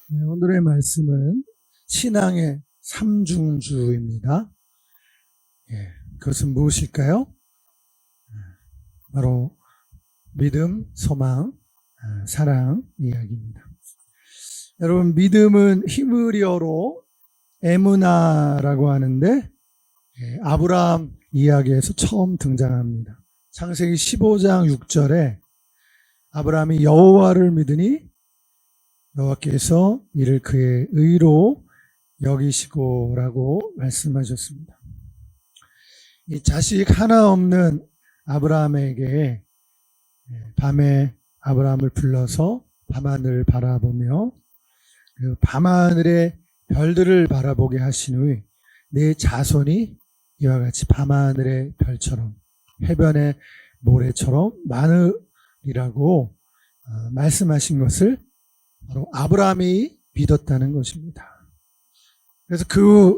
네, 오늘의 말씀은 신앙의 삼중주입니다. 그것은 무엇일까요? 바로 믿음, 소망, 사랑 이야기입니다. 여러분, 믿음은 히브리어로 에무나라고 하는데 아브라함 이야기에서 처음 등장합니다. 창세기 15장 6절에 아브라함이 여호와를 믿으니 여호와께서 이를 그의 의로 여기시고라고 말씀하셨습니다. 이 자식 하나 없는 아브라함에게 밤에 아브라함을 불러서 밤하늘을 바라보며 그 밤하늘의 별들을 바라보게 하신 후 내 자손이 이와 같이 밤하늘의 별처럼 해변의 모래처럼 많으리라고 말씀하신 것을 바로 아브라함이 믿었다는 것입니다. 그래서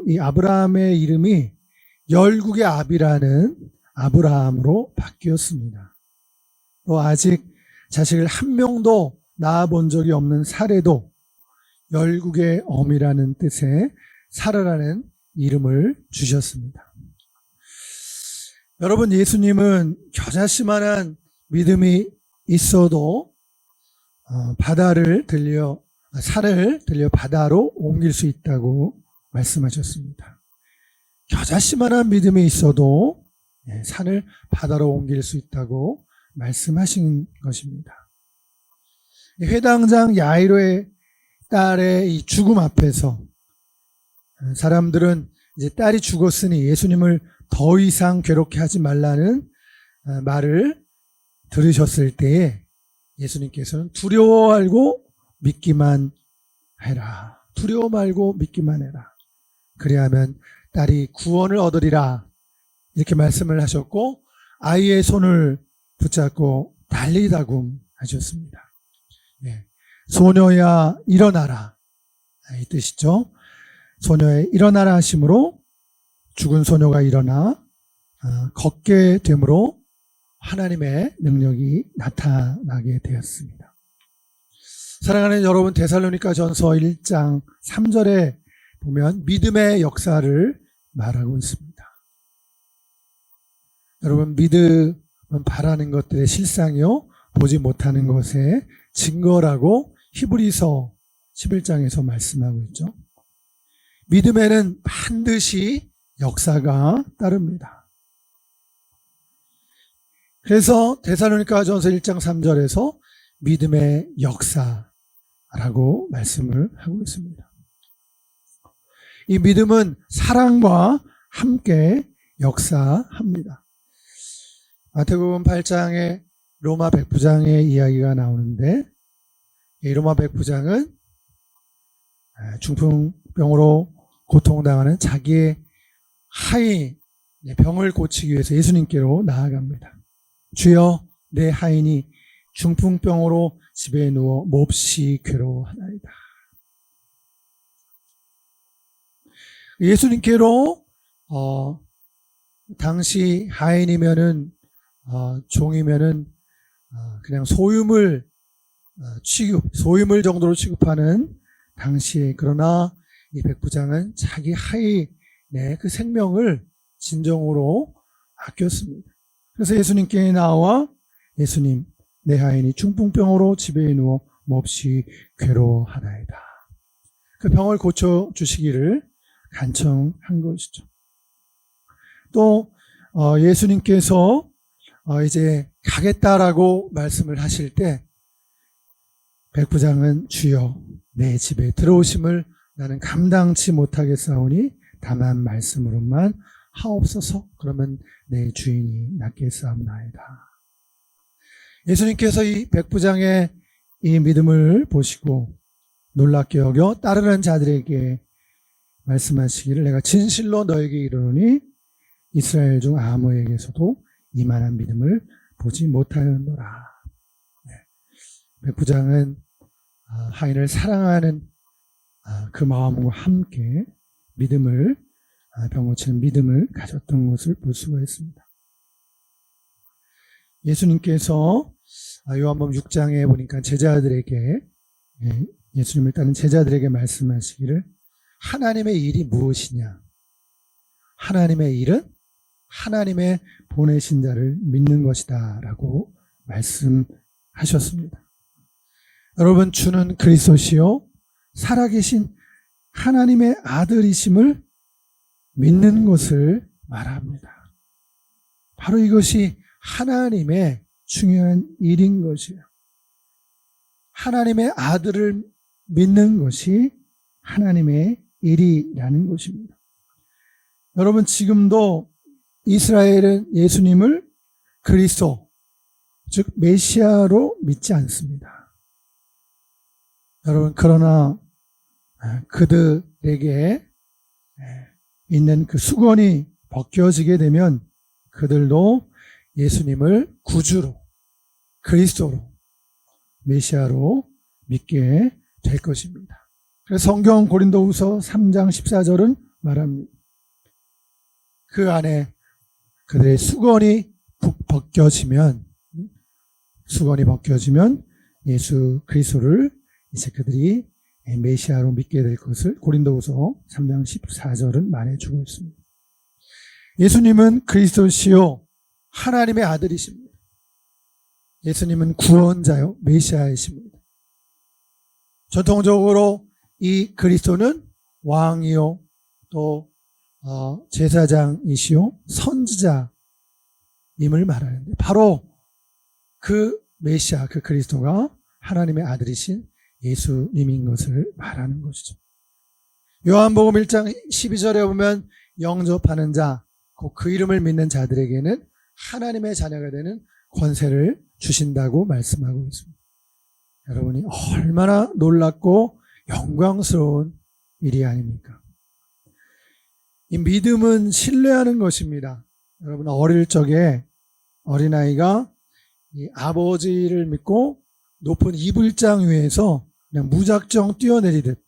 이 아브라함의 이름이 열국의 아비라는 아브라함으로 바뀌었습니다. 또 아직 자식을 한 명도 낳아본 적이 없는 사례도 열국의 어미라는 뜻의 사라라는 이름을 주셨습니다. 여러분, 예수님은 겨자씨만한 믿음이 있어도 산을 들려 바다로 옮길 수 있다고 말씀하셨습니다. 겨자씨만한 믿음이 있어도 산을 바다로 옮길 수 있다고 말씀하신 것입니다. 회당장 야이로의 딸의 이 죽음 앞에서 사람들은 이제 딸이 죽었으니 예수님을 더 이상 괴롭게 하지 말라는 말을 들으셨을 때에 예수님께서는 두려워 말고 믿기만 해라. 두려워 말고 믿기만 해라. 그리하면 딸이 구원을 얻으리라. 이렇게 말씀을 하셨고 아이의 손을 붙잡고 달리다굼 하셨습니다. 소녀야 일어나라. 이 뜻이죠. 소녀의 일어나라 하심으로 죽은 소녀가 일어나 걷게 되므로 하나님의 능력이 나타나게 되었습니다. 사랑하는 여러분, 데살로니가전서 1장 3절에 보면 믿음의 역사를 말하고 있습니다. 여러분, 믿음은 바라는 것들의 실상이요 보지 못하는 것의 증거라고 히브리서 11장에서 말씀하고 있죠. 믿음에는 반드시 역사가 따릅니다. 그래서 데살로니가전서 1장 3절에서 믿음의 역사라고 말씀을 하고 있습니다. 이 믿음은 사랑과 함께 역사합니다. 마태복음 8장에 로마 백부장의 이야기가 나오는데 이 로마 백부장은 중풍병으로 고통당하는 자기의 하인 병을 고치기 위해서 예수님께로 나아갑니다. 주여, 내 하인이 중풍병으로 집에 누워 몹시 괴로워하나이다. 예수님께로 당시 하인이면은 종이면은 그냥 소유물 정도로 취급하는 당시에, 그러나 이 백부장은 자기 하인의 그 생명을 진정으로 아꼈습니다. 그래서 예수님께 나와 예수님, 내 하인이 중풍병으로 집에 누워 몹시 괴로워하나이다. 그 병을 고쳐주시기를 간청한 것이죠. 또 예수님께서 이제 가겠다라고 말씀을 하실 때 백부장은 주여, 내 집에 들어오심을 나는 감당치 못하겠사오니 다만 말씀으로만 하옵소서. 그러면 내 주인이 낫겠사옵나이다. 예수님께서 이 백부장의 이 믿음을 보시고 놀랍게 여겨 따르는 자들에게 말씀하시기를 내가 진실로 너에게 이르노니 이스라엘 중 아무에게서도 이만한 믿음을 보지 못하였노라. 백부장은 하인을 사랑하는 그 마음과 함께 병 고치는 믿음을 가졌던 것을 볼 수가 있습니다. 예수님께서 요한복음 6장에 보니까 제자들에게 예수님을 따른 제자들에게 말씀하시기를 하나님의 일이 무엇이냐? 하나님의 일은 하나님의 보내신 자를 믿는 것이다 라고 말씀하셨습니다. 여러분, 주는 그리스도시요 살아계신 하나님의 아들이심을 믿는 것을 말합니다. 바로 이것이 하나님의 중요한 일인 것이에요. 하나님의 아들을 믿는 것이 하나님의 일이라는 것입니다. 여러분, 지금도 이스라엘은 예수님을 그리스도, 즉 메시아로 믿지 않습니다. 여러분, 그러나 그들에게 있는 그 수건이 벗겨지게 되면 그들도 예수님을 구주로, 그리스도로, 메시아로 믿게 될 것입니다. 그래서 성경 고린도후서 3장 14절은 말합니다. 그 안에 그들의 수건이 벗겨지면 예수 그리스도를 이제 그들이 메시아로 믿게 될 것을 고린도후서 3장 14절은 말해주고 있습니다. 예수님은 그리스도시요 하나님의 아들이십니다. 예수님은 구원자요 메시아이십니다. 전통적으로 이 그리스도는 왕이요 또 제사장이시요 선지자임을 말하는데 바로 그 메시아, 그 그리스도가 하나님의 아들이신 예수님인 것을 말하는 것이죠. 요한복음 1장 12절에 보면 영접하는 자, 그 이름을 믿는 자들에게는 하나님의 자녀가 되는 권세를 주신다고 말씀하고 있습니다. 여러분이 얼마나 놀랍고 영광스러운 일이 아닙니까? 이 믿음은 신뢰하는 것입니다. 여러분, 어릴 적에 어린아이가 이 아버지를 믿고 높은 이불장 위에서 그냥 무작정 뛰어내리듯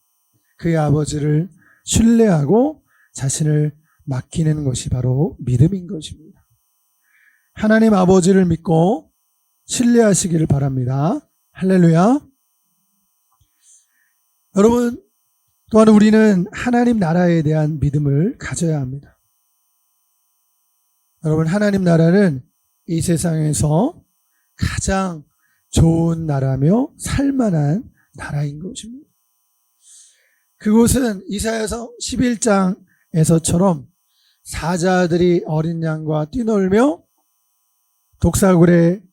그의 아버지를 신뢰하고 자신을 맡기는 것이 바로 믿음인 것입니다. 하나님 아버지를 믿고 신뢰하시기를 바랍니다. 할렐루야. 여러분, 또한 우리는 하나님 나라에 대한 믿음을 가져야 합니다. 여러분, 하나님 나라는 이 세상에서 가장 좋은 나라며 살만한 나라인 것입니다. 그곳은 이사야서 11장에서처럼 사자들이 어린 양과 뛰놀며 독사굴에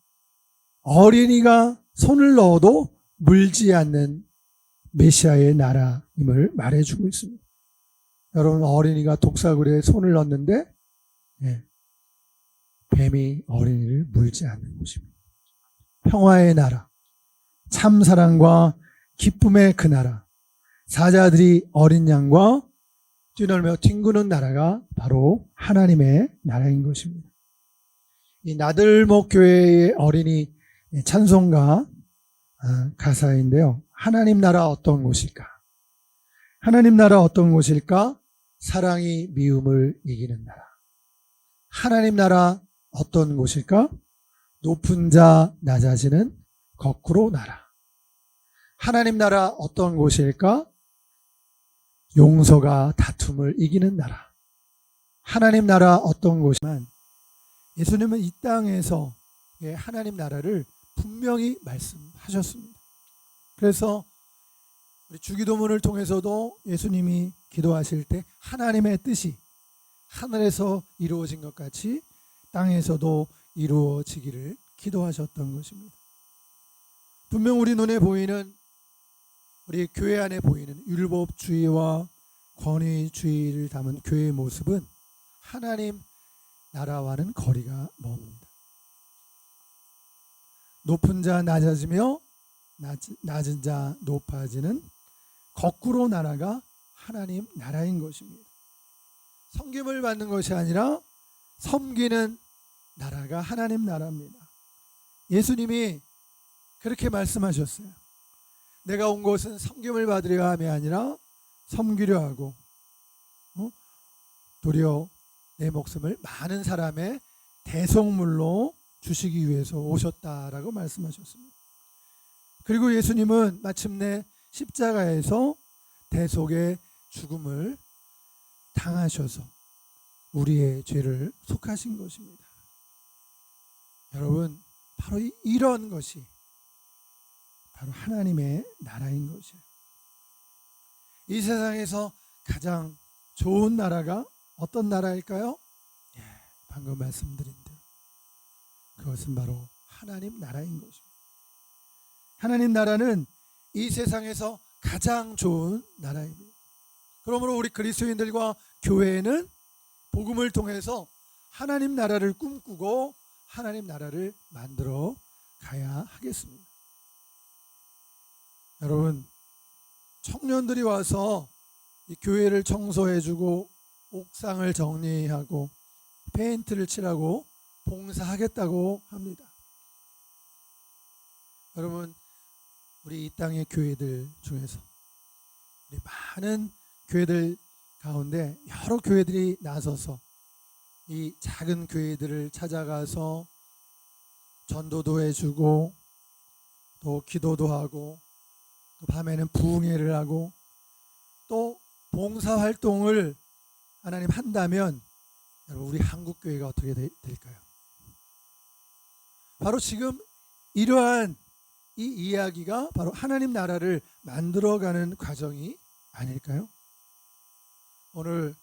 어린이가 손을 넣어도 물지 않는 메시아의 나라임을 말해주고 있습니다. 여러분, 어린이가 독사굴에 손을 넣었는데 뱀이 어린이를 물지 않는 곳입니다. 평화의 나라, 참사랑과 기쁨의 그 나라, 사자들이 어린 양과 뛰놀며 뒹구는 나라가 바로 하나님의 나라인 것입니다. 이 나들목 교회의 어린이 찬송가 가사인데요. 하나님 나라 어떤 곳일까? 하나님 나라 어떤 곳일까? 사랑이 미움을 이기는 나라. 하나님 나라 어떤 곳일까? 높은 자 낮아지는 거꾸로 나라. 하나님 나라 어떤 곳일까? 용서가 다툼을 이기는 나라. 하나님 나라 어떤 곳이면 예수님은 이 땅에서 하나님 나라를 분명히 말씀하셨습니다. 그래서 우리 주기도문을 통해서도 예수님이 기도하실 때 하나님의 뜻이 하늘에서 이루어진 것 같이 땅에서도 이루어지기를 기도하셨던 것입니다. 분명 우리 눈에 보이는, 우리 교회 안에 보이는 율법주의와 권위주의를 담은 교회의 모습은 하나님 나라와는 거리가 멉니다. 높은 자 낮아지며 낮은 자 높아지는 거꾸로 나라가 하나님 나라인 것입니다. 섬김을 받는 것이 아니라 섬기는 나라가 하나님 나라입니다. 예수님이 그렇게 말씀하셨어요. 내가 온 것은 섬김을 받으려 함이 아니라 섬기려 하고 도리어 내 목숨을 많은 사람의 대속물로 주시기 위해서 오셨다라고 말씀하셨습니다. 그리고 예수님은 마침내 십자가에서 대속의 죽음을 당하셔서 우리의 죄를 속하신 것입니다. 여러분, 바로 이런 것이 바로 하나님의 나라인 것이에요. 이 세상에서 가장 좋은 나라가 어떤 나라일까요? 방금 말씀드린 대로 그것은 바로 하나님 나라인 것입니다. 하나님 나라는 이 세상에서 가장 좋은 나라입니다. 그러므로 우리 그리스도인들과 교회는 복음을 통해서 하나님 나라를 꿈꾸고 하나님 나라를 만들어 가야 하겠습니다. 여러분, 청년들이 와서 이 교회를 청소해주고 옥상을 정리하고 페인트를 칠하고 봉사하겠다고 합니다. 여러분, 우리 이 땅의 교회들 중에서 우리 많은 교회들 가운데 여러 교회들이 나서서 이 작은 교회들을 찾아가서 전도도 해주고 또 기도도 하고 또 밤에는 부흥회를 하고 또 봉사활동을 하나님 한다면 여러분, 우리 한국교회가 어떻게 될까요? 바로 지금 이러한 이 이야기가 바로 하나님 나라를 만들어가는 과정이 아닐까요? 오늘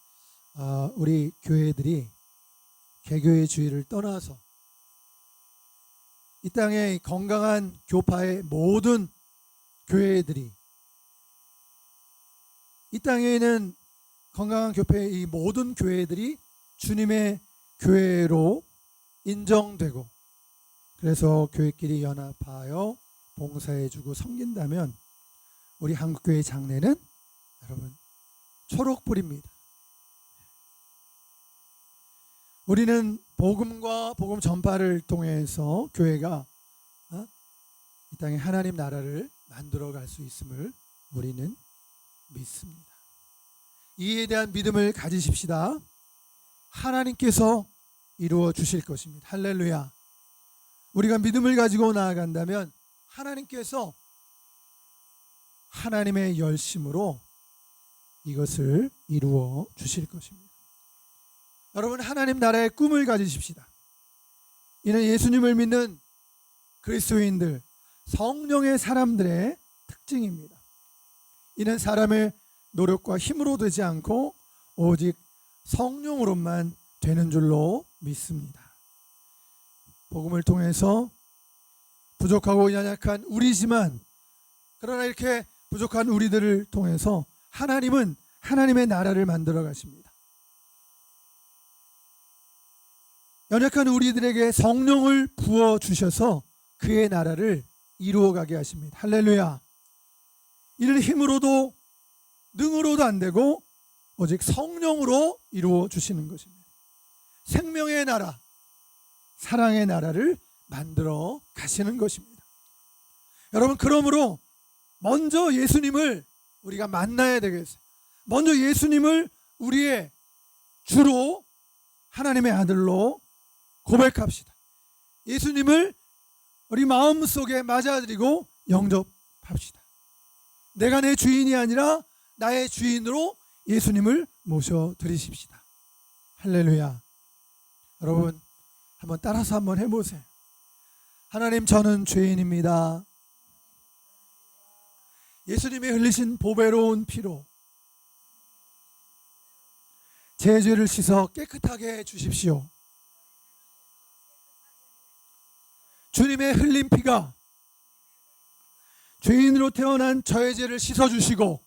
우리 교회들이 개교의 주의를 떠나서 이 땅의 건강한 교파의 모든 교회들이, 이 땅에 있는 건강한 교회의 이 모든 교회들이 주님의 교회로 인정되고 그래서 교회끼리 연합하여 봉사해주고 섬긴다면 우리 한국교회 장래는 여러분 초록불입니다. 우리는 복음과 복음 전파를 통해서 교회가 이 땅에 하나님 나라를 만들어갈 수 있음을 우리는 믿습니다. 이에 대한 믿음을 가지십시다. 하나님께서 이루어 주실 것입니다. 할렐루야. 우리가 믿음을 가지고 나아간다면 하나님께서 하나님의 열심으로 이것을 이루어 주실 것입니다. 여러분, 하나님 나라의 꿈을 가지십시다. 이는 예수님을 믿는 그리스도인들, 성령의 사람들의 특징입니다. 이는 사람의 노력과 힘으로 되지 않고 오직 성령으로만 되는 줄로 믿습니다. 복음을 통해서 부족하고 연약한 우리지만, 그러나 이렇게 부족한 우리들을 통해서 하나님은 하나님의 나라를 만들어 가십니다. 연약한 우리들에게 성령을 부어 주셔서 그의 나라를 이루어가게 하십니다. 할렐루야. 이를 힘으로도 능으로도 안 되고 오직 성령으로 이루어 주시는 것입니다. 생명의 나라, 사랑의 나라를 만들어 가시는 것입니다. 여러분, 그러므로 먼저 예수님을 우리가 만나야 되겠어요. 먼저 예수님을 우리의 주로 하나님의 아들로 고백합시다. 예수님을 우리 마음속에 맞아들이고 영접합시다. 내가 내 주인이 아니라 나의 주인으로 예수님을 모셔드리십시다. 할렐루야. 여러분, 한번 따라서 한번 해보세요. 하나님, 저는 죄인입니다. 예수님이 흘리신 보배로운 피로 제 죄를 씻어 깨끗하게 해주십시오. 주님의 흘린 피가 죄인으로 태어난 저의 죄를 씻어주시고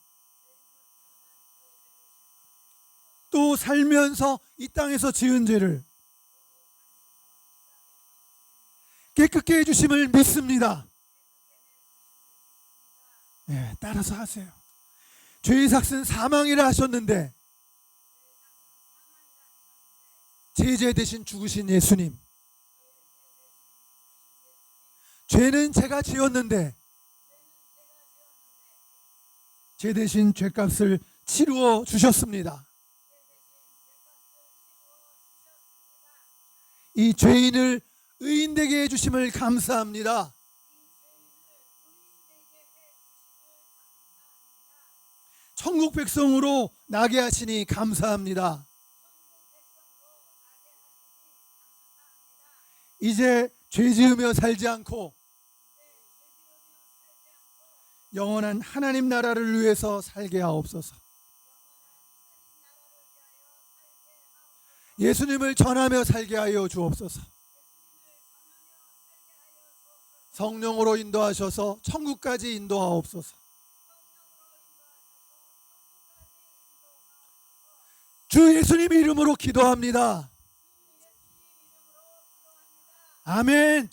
또 살면서 이 땅에서 지은 죄를 깨끗게 해주심을 믿습니다. 네, 따라서 하세요. 죄의 삭은 사망이라 하셨는데 제 죄 대신 죽으신 예수님, 죄는 제가 지었는데 제 대신 죄값을 치루어 주셨습니다. 이 죄인을 의인되게 해주심을 감사합니다. 천국 백성으로 나게 하시니 감사합니다. 이제 죄 지으며 살지 않고 영원한 하나님 나라를 위해서 살게 하옵소서. 예수님을 전하며 살게 하여 주옵소서. 성령으로 인도하셔서 천국까지 인도하옵소서. 주 예수님 이름으로 기도합니다. 아멘.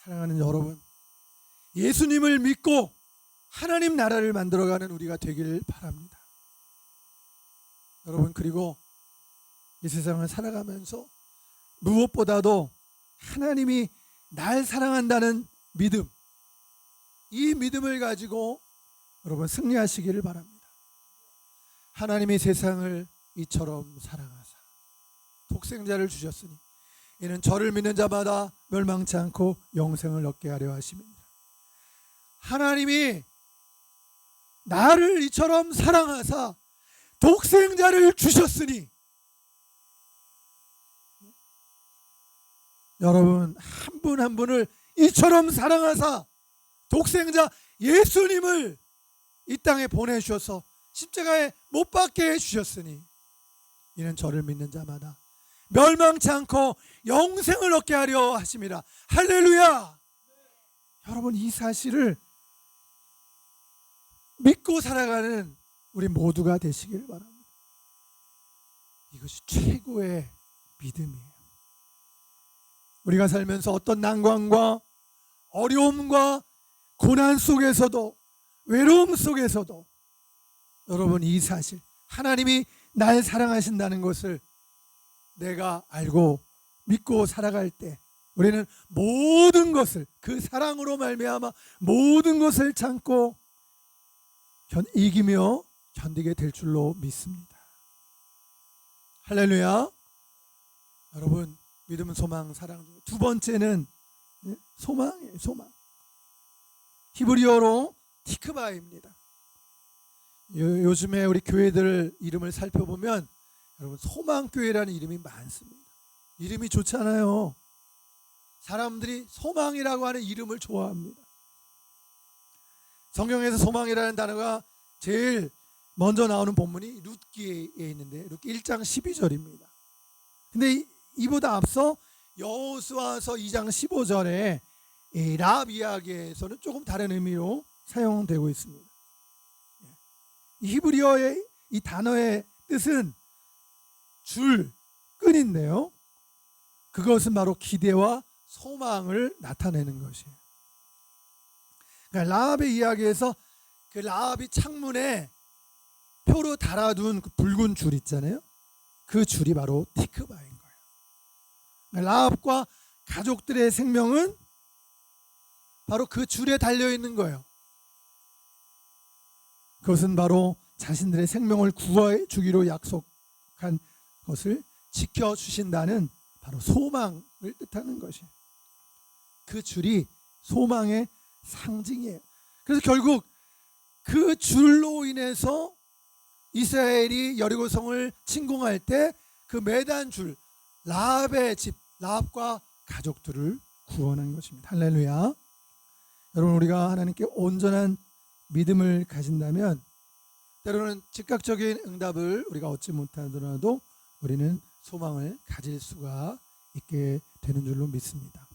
사랑하는 여러분, 예수님을 믿고 하나님 나라를 만들어가는 우리가 되길 바랍니다. 여러분, 그리고 이 세상을 살아가면서 무엇보다도 하나님이 날 사랑한다는 믿음, 이 믿음을 가지고 여러분 승리하시기를 바랍니다. 하나님이 세상을 이처럼 사랑하사 독생자를 주셨으니 이는 저를 믿는 자마다 멸망치 않고 영생을 얻게 하려 하심이니라. 하나님이 나를 이처럼 사랑하사 독생자를 주셨으니 여러분 한 분 한 분을 이처럼 사랑하사 독생자 예수님을 이 땅에 보내주셔서 십자가에 못 박게 해주셨으니 이는 저를 믿는 자마다 멸망치 않고 영생을 얻게 하려 하심이라. 할렐루야. 여러분, 이 사실을 믿고 살아가는 우리 모두가 되시길 바랍니다. 이것이 최고의 믿음이에요. 우리가 살면서 어떤 난관과 어려움과 고난 속에서도 외로움 속에서도 여러분 이 사실, 하나님이 날 사랑하신다는 것을 내가 알고 믿고 살아갈 때 우리는 모든 것을 그 사랑으로 말미암아 모든 것을 참고 이기며 견디게 될 줄로 믿습니다. 할렐루야. 여러분, 믿음은 소망, 사랑. 두 번째는 소망이에요. 소망. 히브리어로 티크바입니다. 요즘에 우리 교회들 이름을 살펴보면 여러분 소망교회라는 이름이 많습니다. 이름이 좋잖아요. 사람들이 소망이라고 하는 이름을 좋아합니다. 성경에서 소망이라는 단어가 제일 먼저 나오는 본문이 룻기에 있는데 룻기 1장 12절입니다. 근데 이보다 앞서 여호수아서 2장 15절에 라합 이야기에서는 조금 다른 의미로 사용되고 있습니다. 이 히브리어의 이 단어의 뜻은 줄, 끈인데요. 그것은 바로 기대와 소망을 나타내는 것이에요. 그러니까 라합의 이야기에서 그 라합이 창문에 표로 달아둔 그 붉은 줄 있잖아요. 그 줄이 바로 티크바인 거예요. 그러니까 라합과 가족들의 생명은 바로 그 줄에 달려 있는 거예요. 그것은 바로 자신들의 생명을 구해 주기로 약속한 것을 지켜주신다는 바로 소망을 뜻하는 것이에요. 그 줄이 소망의 상징이에요. 그래서 결국 그 줄로 인해서 이스라엘이 여리고성을 침공할 때 그 매단 줄, 라합의 집, 라합과 가족들을 구원한 것입니다. 할렐루야. 여러분, 우리가 하나님께 온전한 믿음을 가진다면 때로는 즉각적인 응답을 우리가 얻지 못하더라도 우리는 소망을 가질 수가 있게 되는 줄로 믿습니다.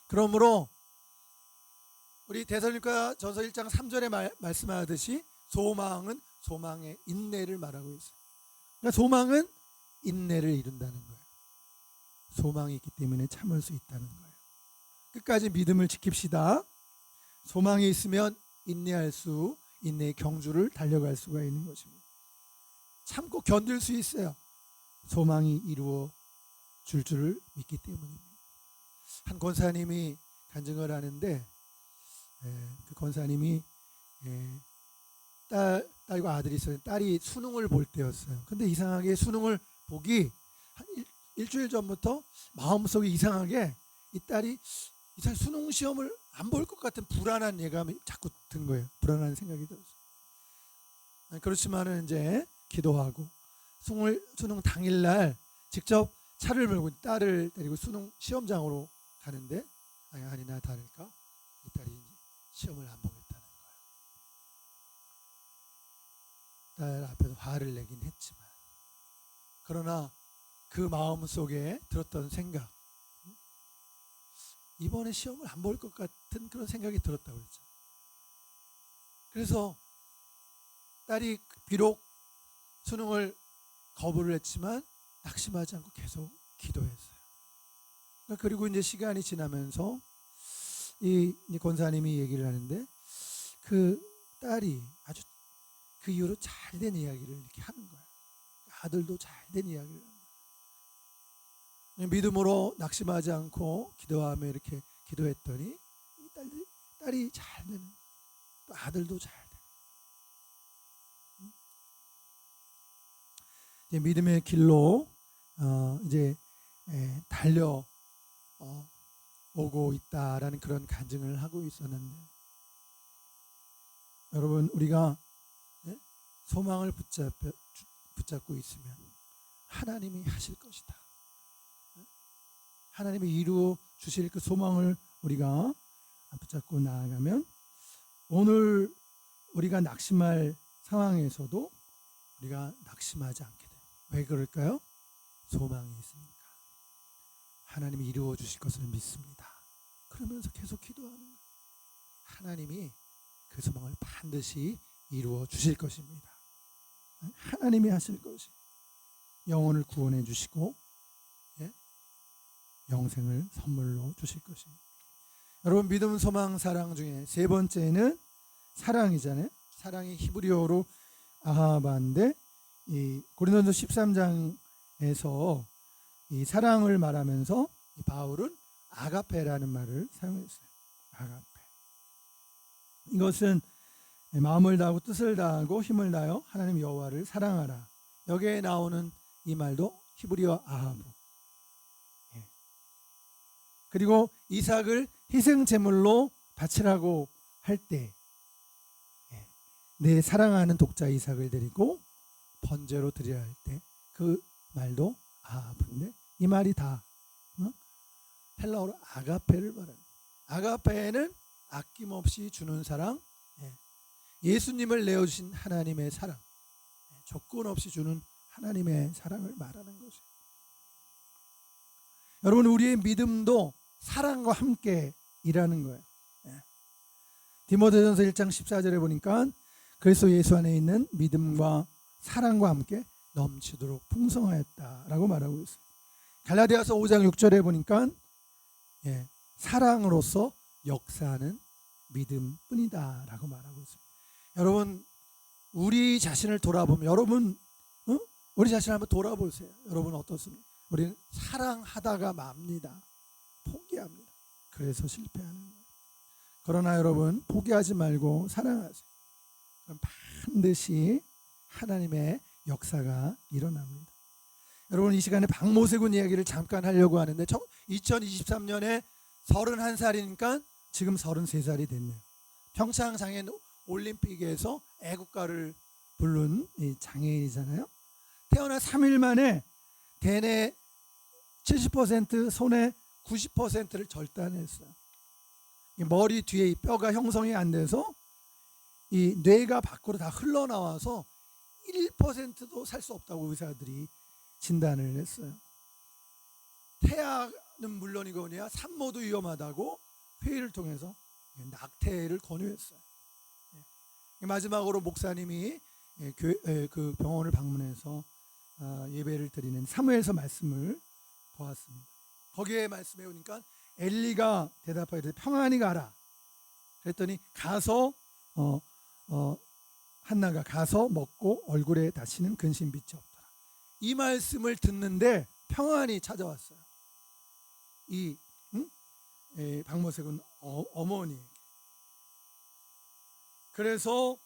그러므로 우리 데살로니가 전서 1장 3절에 말씀하듯이 소망은 소망의 인내를 말하고 있어요. 그러니까 소망은 인내를 이룬다는 거예요. 소망이 있기 때문에 참을 수 있다는 거예요. 끝까지 믿음을 지킵시다. 소망이 있으면 인내할 수, 인내의 경주를 달려갈 수가 있는 것입니다. 참고 견딜 수 있어요. 소망이 이루어 줄 줄을 믿기 때문입니다. 한 권사님이 간증을 하는데 그 권사님이 딸과 아들이 있어요. 딸이 수능을 볼 때였어요. 근데 이상하게 수능을 보기 한 일주일 전부터 마음속에 이상하게 이 딸이 수능 시험을 안 볼 것 같은 불안한 예감이 자꾸 든 거예요. 불안한 생각이 들었어요. 그렇지만은 이제 기도하고 수능 당일날 직접 차를 몰고 딸을 데리고 수능 시험장으로 가는데 아니나 다를까 이 딸이 이제 시험을 안 보겠다는 거예요. 딸 앞에서 화를 내긴 했지만 그러나 그 마음 속에 들었던 생각, 이번에 시험을 안 볼 것 같은 그런 생각이 들었다고 그랬죠. 그래서 딸이 비록 수능을 거부를 했지만 낙심하지 않고 계속 기도했어요. 그리고 이제 시간이 지나면서 이 권사님이 얘기를 하는데 그 딸이 아주 그 이후로 잘된 이야기를 이렇게 하는 거예요. 아들도 잘된 이야기를 하는 거예요. 믿음으로 낙심하지 않고 기도하며 이렇게 기도했더니 이 딸이 잘 되는 거예요. 또 아들도 잘 되는 거예요. 이제 믿음의 길로 이제 달려 오고 있다라는 그런 간증을 하고 있었는데, 여러분 우리가 소망을 붙잡고 있으면 하나님이 하실 것이다. 하나님이 이루어 주실 그 소망을 우리가 붙잡고 나아가면 오늘 우리가 낙심할 상황에서도 우리가 낙심하지 않게 돼요. 왜 그럴까요? 소망이 있으니까. 하나님이 이루어 주실 것을 믿습니다. 그러면서 계속 기도하는 거예요. 하나님이 그 소망을 반드시 이루어 주실 것입니다. 하나님이 하실 것이 영혼을 구원해 주시고 영생을 선물로 주실 것입니다. 여러분 믿음, 소망, 사랑 중에 세 번째는 사랑이잖아요. 사랑이 히브리어로 아하바인데 이 고린도서 13장에서 이 사랑을 말하면서 이 바울은 아가페라는 말을 사용했어요. 아가페. 이것은 마음을 다하고 뜻을 다하고 힘을 다하여 하나님 여호와를 사랑하라. 여기에 나오는 이 말도 히브리어 아하브. 그리고 이삭을 희생 제물로 바치라고 할 때 내 사랑하는 독자 이삭을 데리고 번제로 드려야 할 때 그 말도 아하브인데 이 말이 다 헬라어로 아가페를 말하는. 아가페는 아낌없이 주는 사랑, 예수님을 내어주신 하나님의 사랑, 조건 없이 주는 하나님의 사랑을 말하는 것이에요. 여러분 우리의 믿음도 사랑과 함께 일하는 거예요. 디모데전서 1장 14절에 보니까 그리스도 예수 안에 있는 믿음과 사랑과 함께 넘치도록 풍성하였다라고 말하고 있어요. 갈라디아서 5장 6절에 보니까 사랑으로서 역사하는 믿음뿐이다라고 말하고 있습니다. 여러분 우리 자신을 돌아보면 여러분 우리 자신을 한번 돌아보세요. 여러분 어떻습니까? 우리는 사랑하다가 맙니다. 포기합니다. 그래서 실패하는 거예요. 그러나 여러분 포기하지 말고 사랑하세요. 그럼 반드시 하나님의 역사가 일어납니다. 여러분 이 시간에 박모세군 이야기를 잠깐 하려고 하는데 2023년에 31살이니까 지금 33살이 됐네요. 평창 장애인 올림픽에서 애국가를 부른 장애인이잖아요. 태어나 3일 만에 대뇌 70%, 손의 90%를 절단했어요. 머리 뒤에 이 뼈가 형성이 안 돼서 이 뇌가 밖으로 다 흘러나와서 1%도 살 수 없다고 의사들이 진단을 했어요. 태아는 물론이거니와 산모도 위험하다고 회의를 통해서 낙태를 권유했어요. 마지막으로 목사님이 그 병원을 방문해서 예배를 드리는 사무엘서 말씀을 보았습니다. 거기에 말씀해 보니까 엘리가 대답하기를 평안히 가라. 그랬더니 가서 한나가 가서 먹고 얼굴에 다시는 근심빛이 없더라. 이 말씀을 듣는데 평안이 찾아왔어요. 이 박모세군 어머니에게. 그래서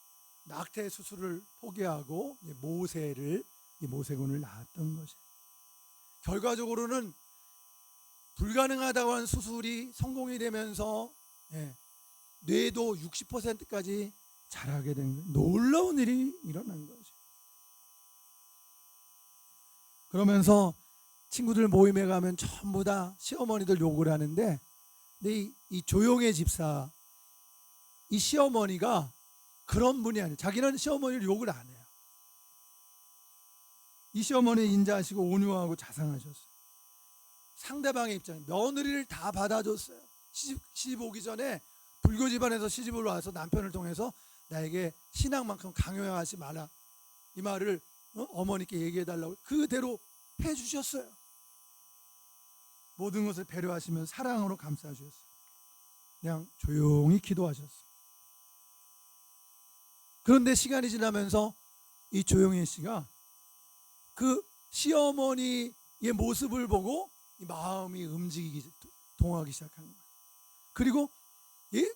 낙태 수술을 포기하고 모세군을 낳았던 것이에요. 결과적으로는 불가능하다고 한 수술이 성공이 되면서 뇌도 60%까지 잘하게 된 거예요. 놀라운 일이 일어난 거죠. 그러면서 친구들 모임에 가면 전부 다 시어머니들 욕을 하는데, 근데 이 조용의 집사, 이 시어머니가 그런 분이 아니에요. 자기는 시어머니를 욕을 안 해요. 이 시어머니 인자하시고 온유하고 자상하셨어요. 상대방의 입장에 며느리를 다 받아줬어요. 시집 오기 전에 불교 집안에서 시집을 와서 남편을 통해서 나에게 신앙만큼 강요하지 마라, 이 말을 어머니께 얘기해달라고 그대로 해주셨어요. 모든 것을 배려하시면 사랑으로 감싸주셨어요. 그냥 조용히 기도하셨어요. 그런데 시간이 지나면서 이 조용희 씨가 그 시어머니의 모습을 보고 이 마음이 움직이기, 동하기 시작한 거예요. 그리고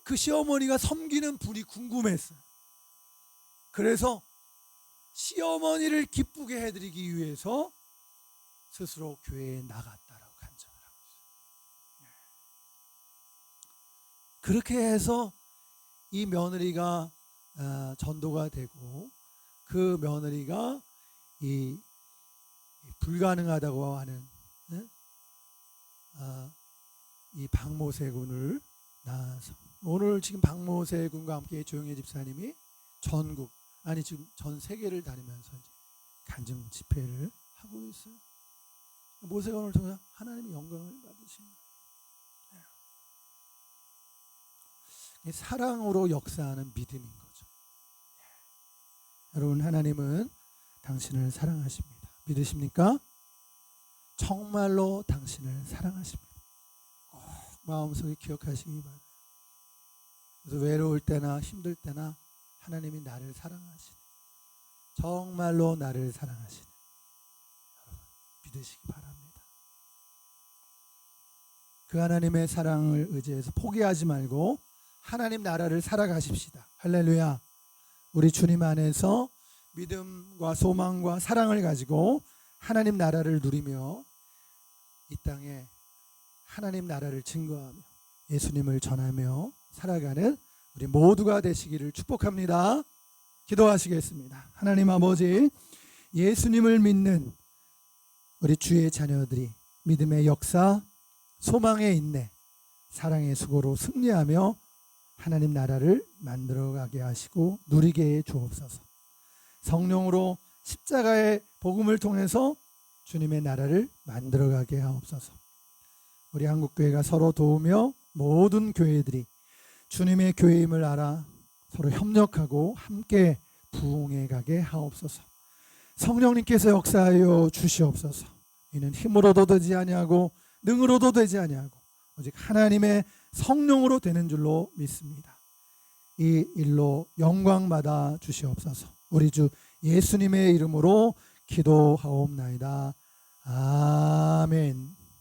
그 시어머니가 섬기는 분이 궁금했어요. 그래서 시어머니를 기쁘게 해드리기 위해서 스스로 교회에 나갔다라고 간증을 하고 있어요. 그렇게 해서 이 며느리가 전도가 되고, 그 며느리가 이 불가능하다고 하는 이 박모세 군을 낳아서, 오늘 지금 박모세 군과 함께 조영애 집사님이 전국, 아니 지금 전 세계를 다니면서 이제 간증 집회를 하고 있어요. 모세관을 통해 하나님의 영광을 받으신 거예요. 사랑으로 역사하는 믿음인 거죠. 여러분, 하나님은 당신을 사랑하십니다. 믿으십니까? 정말로 당신을 사랑하십니다. 꼭 마음속에 기억하시기 바랍니다. 그래서 외로울 때나 힘들 때나 하나님이 나를 사랑하시네, 정말로 나를 사랑하시네, 여러분 믿으시기 바랍니다. 그 하나님의 사랑을 의지해서 포기하지 말고 하나님 나라를 살아가십시다. 할렐루야. 우리 주님 안에서 믿음과 소망과 사랑을 가지고 하나님 나라를 누리며 이 땅에 하나님 나라를 증거하며 예수님을 전하며 살아가는 우리 모두가 되시기를 축복합니다. 기도하시겠습니다. 하나님 아버지, 예수님을 믿는 우리 주의 자녀들이 믿음의 역사, 소망의 인내, 사랑의 수고로 승리하며 하나님 나라를 만들어가게 하시고 누리게 해 주옵소서. 성령으로 십자가의 복음을 통해서 주님의 나라를 만들어가게 하옵소서. 우리 한국교회가 서로 도우며 모든 교회들이 주님의 교회임을 알아 서로 협력하고 함께 부흥해 가게 하옵소서. 성령님께서 역사하여 주시옵소서. 이는 힘으로도 되지 아니하고 능으로도 되지 아니하고 오직 하나님의 성령으로 되는 줄로 믿습니다. 이 일로 영광 받아 주시옵소서. 우리 주 예수님의 이름으로 기도하옵나이다. 아멘.